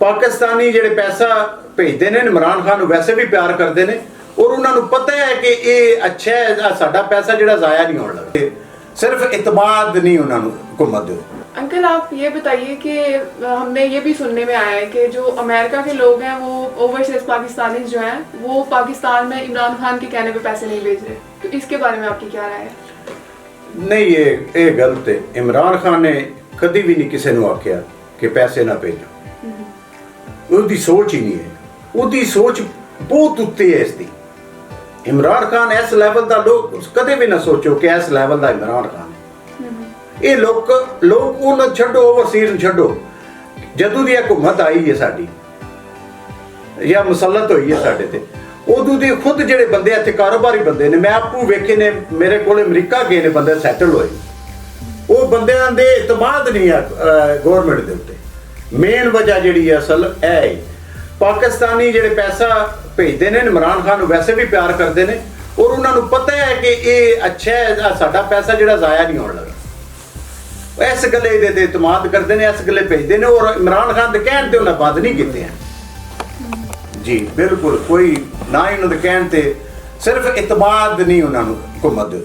पाकिस्तानी ਜਿਹੜੇ ਪੈਸਾ ਭੇਜਦੇ ਨੇ ਇਮਰਾਨ ਖਾਨ ਨੂੰ ਵੈਸੇ ਵੀ ਪਿਆਰ ਕਰਦੇ ਨੇ ਔਰ ਉਹਨਾਂ ਨੂੰ ਪਤਾ ਹੈ ਕਿ ਇਹ ਅੱਛਾ ਹੈ ਸਾਡਾ ਪੈਸਾ ਜਿਹੜਾ ਜ਼ਾਇਆ ਨਹੀਂ ਹੋਣ ਲੱਗਾ ਸਿਰਫ ਇਤਮਾਦ ਨਹੀਂ ਉਹਨਾਂ ਨੂੰ हुकूमत दे। अंकल आप ये बताइए कि हमने ये भी सुनने में आया है कि जो अमेरिका के लोग हैं वो ओवरसीज पाकिस्तानी जो हैं वो पाकिस्तान में इमरान खान के कहने पे पैसे नहीं भेज रहे, तो इसके बारे में आपकी क्या राय है? नहीं ये गलत है। इमरान खान ने कभी भी नहीं किसी को आख्या कि पैसे ना भेजो, उसकी सोच ही नहीं है, उसकी सोच बहुत उत्ते है इसकी। इमरान खान इस लैवल का लोग कदे भी ना सोचो कि इस लैवल का इमरान खान ये लोग उन्हें छड्डो ओवरसीज छड्डो जदों दी हुकूमत आई है साडी या मुसलत हुई है साडे ते उदों दी खुद जिहड़े बंदे इत्थे कारोबारी बंदे ने मैं आपू वेखे ने मेरे कोल अमरीका गए ने बंदे सैटल होए वो बंदियां दे इतमाद नहीं है गवर्नमेंट दे उत्ते। मेन वजह जिहड़ी है असल है पाकिस्तानी जिहड़े पैसा भेजदे ने इमरान खान नूं वैसे भी प्यार करदे ने और उन्हां नूं पता है कि ये अच्छा है साडा पैसा जिहड़ा ज़ाया नहीं होण लगा इस गले दे इतमाद करते हैं, इस गले भेजते हैं और इमरान खान के कहने ते उन्हें बंद नहीं किए हैं जी बिल्कुल कोई ना ही उन्होंने कहने ते सिर्फ इतमाद नहीं उन्होंने हुकूमत।